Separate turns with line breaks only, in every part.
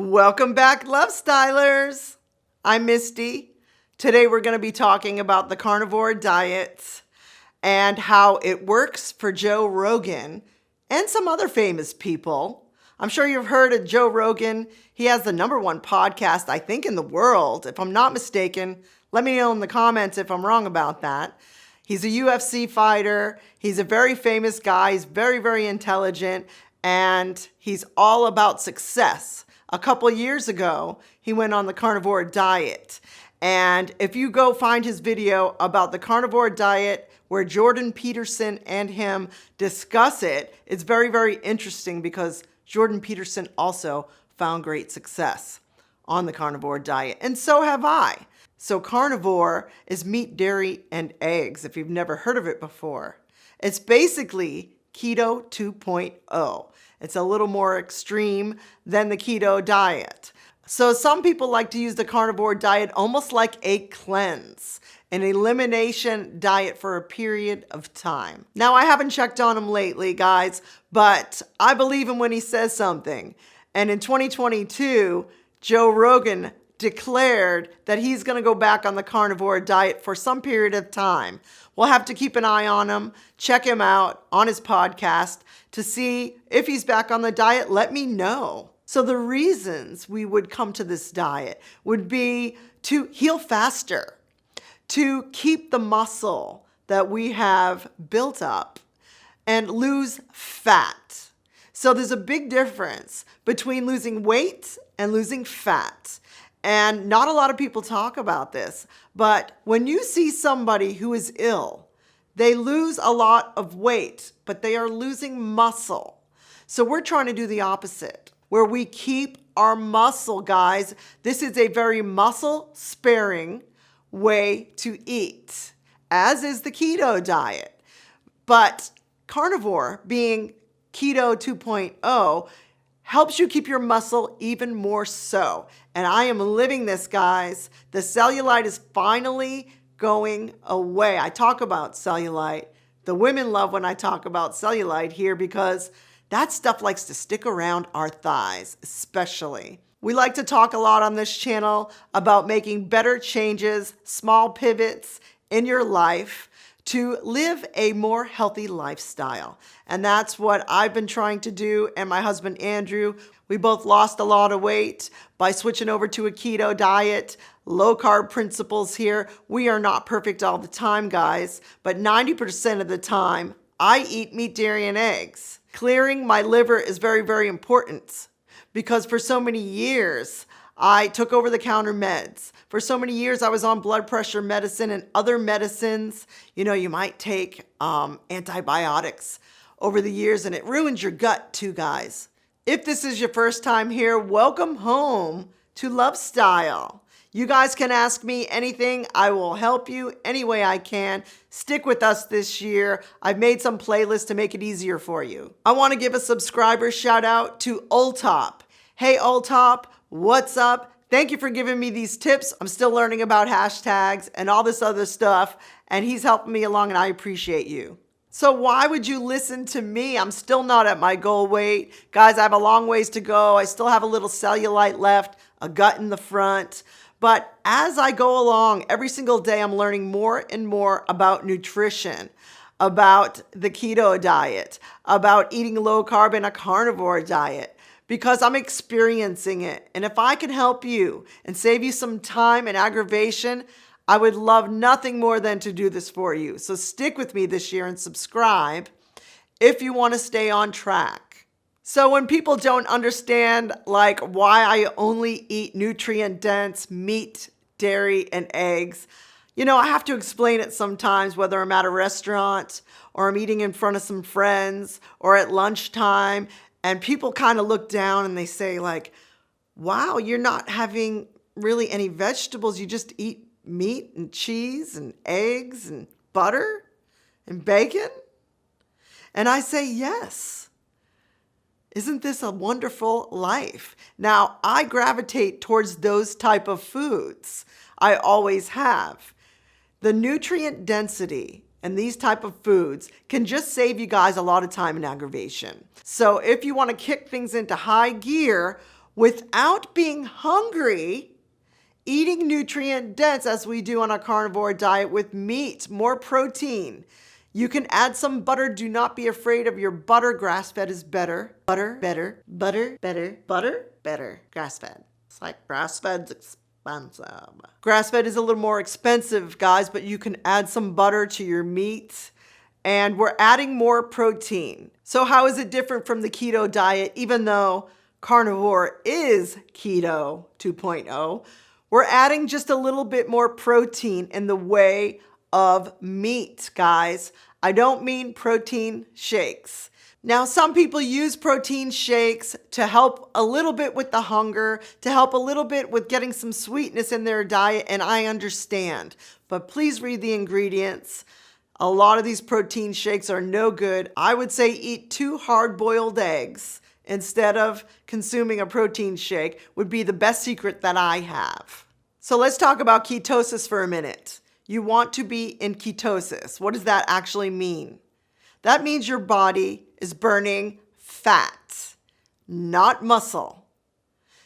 Welcome back, Love Stylers. I'm Misty. Today we're going to be talking about the carnivore diet and how it works for Joe Rogan and some other famous people. I'm sure you've heard of Joe Rogan. He has the #1 podcast, I think, in the world. If I'm not mistaken, let me know in the comments if I'm wrong about that. He's a UFC fighter. He's a very famous guy. He's very, very intelligent, and he's all about success. A couple years ago, he went on the carnivore diet. And if you go find his video about the carnivore diet where Jordan Peterson and him discuss it, it's very, very interesting because Jordan Peterson also found great success on the carnivore diet. And so have I. So carnivore is meat, dairy, and eggs, if you've never heard of it before. It's basically Keto 2.0. It's a little more extreme than the keto diet. So some people like to use the carnivore diet almost like a cleanse, an elimination diet for a period of time. Now, I haven't checked on him lately, guys, but I believe him when he says something. And in 2022, Joe Rogan declared that he's going to go back on the carnivore diet for some period of time. We'll have to keep an eye on him, check him out on his podcast to see if he's back on the diet. Let me know. So the reasons we would come to this diet would be to heal faster, to keep the muscle that we have built up, and lose fat. So there's a big difference between losing weight and losing fat. And not a lot of people talk about this, but when you see somebody who is ill, they lose a lot of weight, but they are losing muscle. So we're trying to do the opposite, where we keep our muscle, guys. This is a very muscle-sparing way to eat, as is the keto diet. But carnivore, being Keto 2.0, helps you keep your muscle even more so. And I am living this, guys. The cellulite is finally going away. I talk about cellulite. The women love when I talk about cellulite here because that stuff likes to stick around our thighs, especially. We like to talk a lot on this channel about making better changes, small pivots in your life to live a more healthy lifestyle. And that's what I've been trying to do. And my husband, Andrew, we both lost a lot of weight by switching over to a keto diet, low carb principles here. We are not perfect all the time, guys, but 90% of the time, I eat meat, dairy, and eggs. Clearing my liver is very, very important because for so many years, I took over-the-counter meds. For so many years, I was on blood pressure medicine and other medicines. You know, you might take antibiotics over the years, and it ruins your gut too, guys. If this is your first time here, welcome home to Love Style. You guys can ask me anything. I will help you any way I can. Stick with us this year. I've made some playlists to make it easier for you. I want to give a subscriber shout out to Ultop. Hey, Ultop. What's up? Thank you for giving me these tips. I'm still learning about hashtags and all this other stuff, and he's helping me along, and I appreciate you. So why would you listen to me? I'm still not at my goal weight. Guys, I have a long ways to go. I still have a little cellulite left, a gut in the front. But as I go along, every single day, I'm learning more and more about nutrition, about the keto diet, about eating low carb in a carnivore diet, because I'm experiencing it. And if I can help you and save you some time and aggravation, I would love nothing more than to do this for you. So stick with me this year and subscribe if you want to stay on track. So when people don't understand like why I only eat nutrient-dense meat, dairy, and eggs, you know, I have to explain it sometimes, whether I'm at a restaurant or I'm eating in front of some friends or at lunchtime. And people kind of look down and they say like, wow, you're not having really any vegetables. You just eat meat and cheese and eggs and butter and bacon. And I say, yes. Isn't this a wonderful life? Now, I gravitate towards those type of foods. I always have. The nutrient density and these type of foods can just save you guys a lot of time and aggravation. So if you want to kick things into high gear, without being hungry, eating nutrient dense as we do on a carnivore diet with meat, more protein. You can add some butter. Do not be afraid of your butter. Grass-fed is better. Butter, better, butter, better, butter, better. Grass-fed. It's like grass-fed's expensive. Grass-fed is a little more expensive, guys, but you can add some butter to your meat. And we're adding more protein. So how is it different from the keto diet? Even though carnivore is keto 2.0, we're adding just a little bit more protein in the way of meat, guys. I don't mean protein shakes. Now, some people use protein shakes to help a little bit with the hunger, to help a little bit with getting some sweetness in their diet, and I understand. But please read the ingredients. A lot of these protein shakes are no good. I would say eat 2 hard-boiled eggs instead of consuming a protein shake would be the best secret that I have. So let's talk about ketosis for a minute. You want to be in ketosis. What does that actually mean? That means your body is burning fat, not muscle.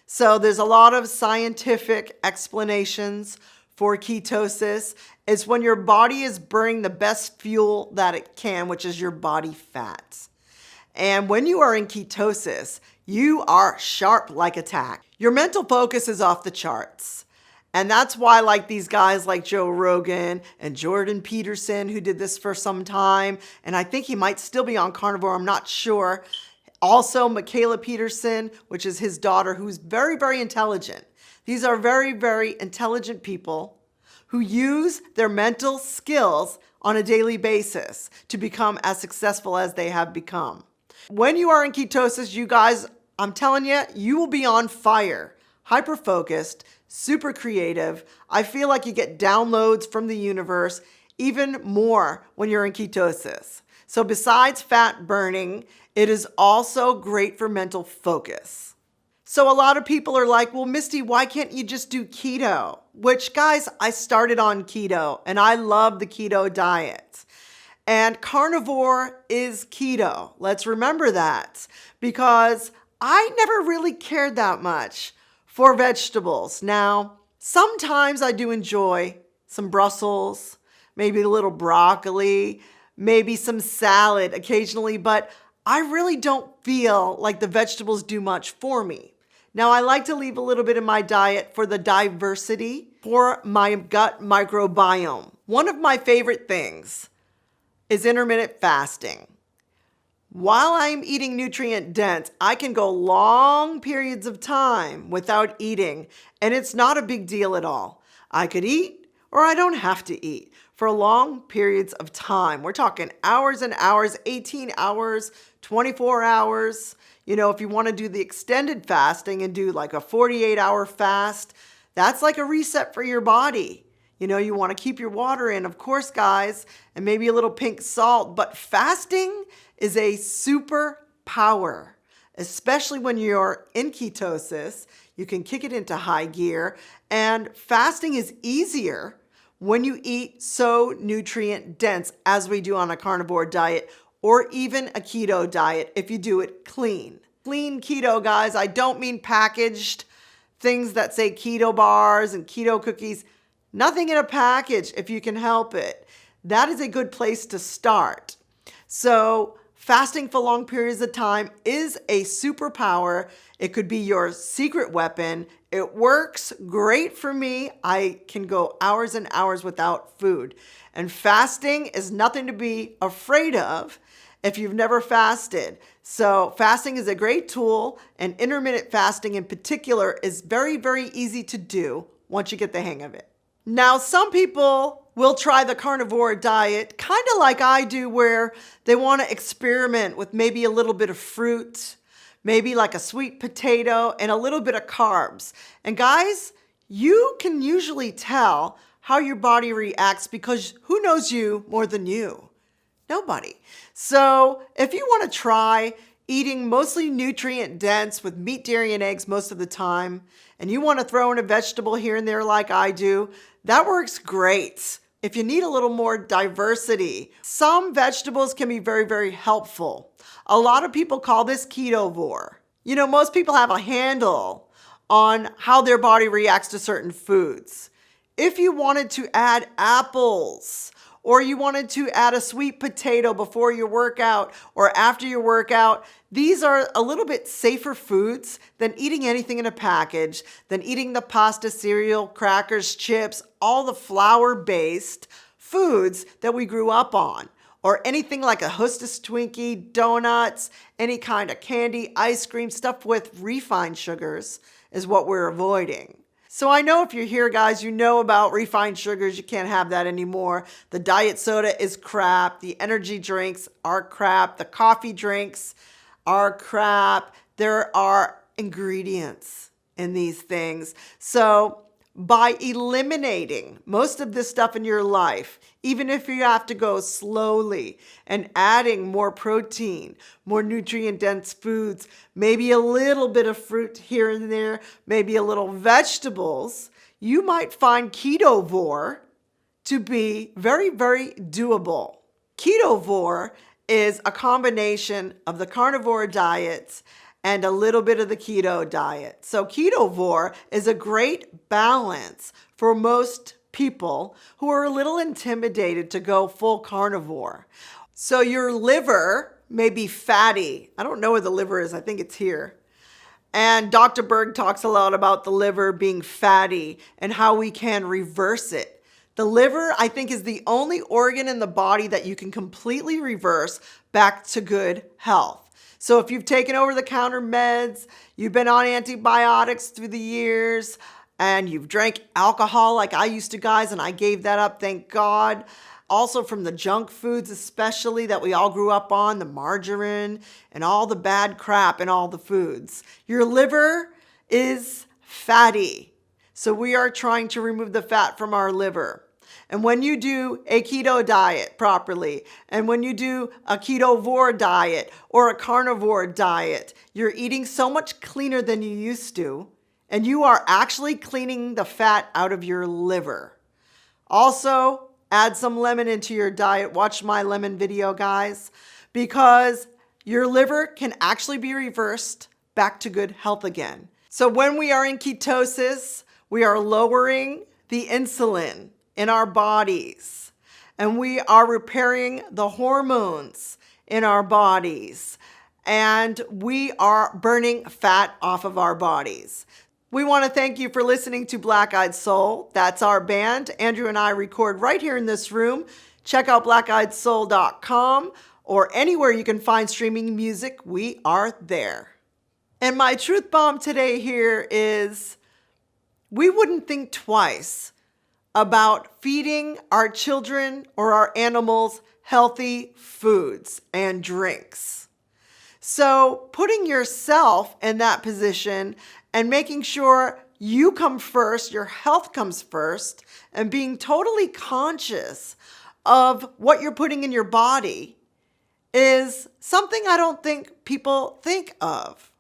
So there's a lot of scientific explanations for ketosis. It's when your body is burning the best fuel that it can, which is your body fat. And when you are in ketosis, you are sharp like a tack. Your mental focus is off the charts. And that's why like these guys like Joe Rogan and Jordan Peterson, who did this for some time, and I think he might still be on carnivore, I'm not sure. Also Mikhaila Peterson, which is his daughter, who's very, very intelligent. These are very, very intelligent people who use their mental skills on a daily basis to become as successful as they have become. When you are in ketosis, you guys, I'm telling you, you will be on fire, hyper-focused, super creative. I feel like you get downloads from the universe even more when you're in ketosis. So besides fat burning, it is also great for mental focus. So a lot of people are like, well, Misty, why can't you just do keto? Which, guys, I started on keto and I love the keto diet. And carnivore is keto. Let's remember that, because I never really cared that much for vegetables. Now, sometimes I do enjoy some Brussels, maybe a little broccoli, maybe some salad occasionally, but I really don't feel like the vegetables do much for me. Now, I like to leave a little bit in my diet for the diversity, for my gut microbiome. One of my favorite things is intermittent fasting. While I'm eating nutrient dense, I can go long periods of time without eating, and it's not a big deal at all. I could eat or I don't have to eat for long periods of time. We're talking hours and hours, 18 hours, 24 hours. You know, if you want to do the extended fasting and do like a 48-hour fast, that's like a reset for your body. You know, you want to keep your water in, of course, guys, and maybe a little pink salt, but fasting is a superpower, especially when you're in ketosis. You can kick it into high gear, and fasting is easier when you eat so nutrient dense as we do on a carnivore diet or even a keto diet if you do it clean. Clean keto, guys. I don't mean packaged things that say keto bars and keto cookies. Nothing in a package if you can help it. That is a good place to start. So fasting for long periods of time is a superpower. It could be your secret weapon. It works great for me. I can go hours and hours without food. And fasting is nothing to be afraid of if you've never fasted. So fasting is a great tool, and intermittent fasting in particular is very, very easy to do once you get the hang of it. Now, some people will try the carnivore diet kind of like I do, where they want to experiment with maybe a little bit of fruit, maybe like a sweet potato and a little bit of carbs. And guys, you can usually tell how your body reacts because who knows you more than you? Nobody. So if you want to try eating mostly nutrient dense with meat, dairy, and eggs most of the time, and you want to throw in a vegetable here and there like I do, that works great. If you need a little more diversity, some vegetables can be very, very helpful. A lot of people call this ketovore. You know, most people have a handle on how their body reacts to certain foods. If you wanted to add apples, or you wanted to add a sweet potato before your workout or after your workout, these are a little bit safer foods than eating anything in a package, than eating the pasta, cereal, crackers, chips, all the flour-based foods that we grew up on, or anything like a Hostess Twinkie, donuts, any kind of candy, ice cream, stuff with refined sugars is what we're avoiding. So I know if you're here, guys, you know about refined sugars. You can't have that anymore. The diet soda is crap. The energy drinks are crap. The coffee drinks are crap. There are ingredients in these things. So by eliminating most of this stuff in your life, even if you have to go slowly, and adding more protein, more nutrient-dense foods, maybe a little bit of fruit here and there, maybe a little vegetables, you might find Ketovore to be very, very doable. Ketovore is a combination of the carnivore diets and a little bit of the keto diet. So Ketovore is a great balance for most people who are a little intimidated to go full carnivore. So your liver may be fatty. I don't know where the liver is. I think it's here. And Dr. Berg talks a lot about the liver being fatty and how we can reverse it. The liver, I think, is the only organ in the body that you can completely reverse back to good health. So if you've taken over-the-counter meds, you've been on antibiotics through the years, and you've drank alcohol like I used to, guys, and I gave that up, thank God. Also from the junk foods especially that we all grew up on, the margarine and all the bad crap in all the foods. Your liver is fatty. So we are trying to remove the fat from our liver. And when you do a keto diet properly, and when you do a ketovore diet or a carnivore diet, you're eating so much cleaner than you used to, and you are actually cleaning the fat out of your liver. Also, add some lemon into your diet. Watch my lemon video, guys, because your liver can actually be reversed back to good health again. So when we are in ketosis, we are lowering the insulin in our bodies, and we are repairing the hormones in our bodies, and we are burning fat off of our bodies. We want to thank you for listening to Black Eyed Soul. That's our band. Andrew and I record right here in this room. Check out blackeyedsoul.com or anywhere you can find streaming music. We are there. And my truth bomb today here is we wouldn't think twice about feeding our children or our animals healthy foods and drinks. So putting yourself in that position and making sure you come first, your health comes first, and being totally conscious of what you're putting in your body is something I don't think people think of.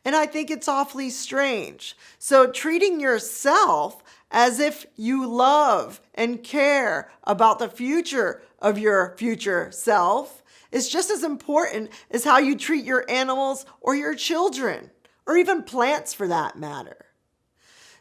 And I think it's awfully strange. So treating yourself as if you love and care about the future of your future self is just as important as how you treat your animals or your children, or even plants for that matter.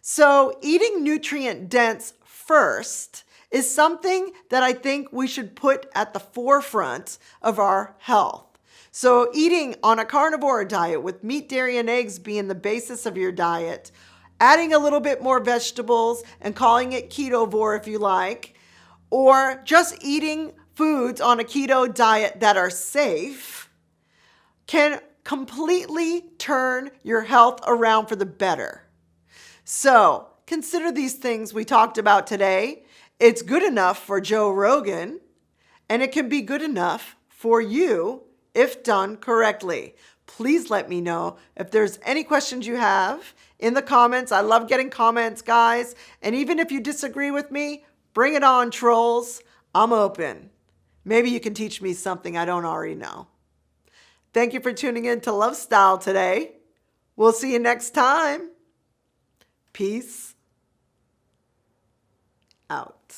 So eating nutrient-dense first is something that I think we should put at the forefront of our health. So eating on a carnivore diet with meat, dairy, and eggs being the basis of your diet, adding a little bit more vegetables and calling it ketovore if you like, or just eating foods on a keto diet that are safe can completely turn your health around for the better. So consider these things we talked about today. It's good enough for Joe Rogan, and it can be good enough for you if done correctly. Please let me know if there's any questions you have in the comments. I love getting comments, guys. And even if you disagree with me, bring it on, trolls. I'm open. Maybe you can teach me something I don't already know. Thank you for tuning in to Love Style today. We'll see you next time. Peace out.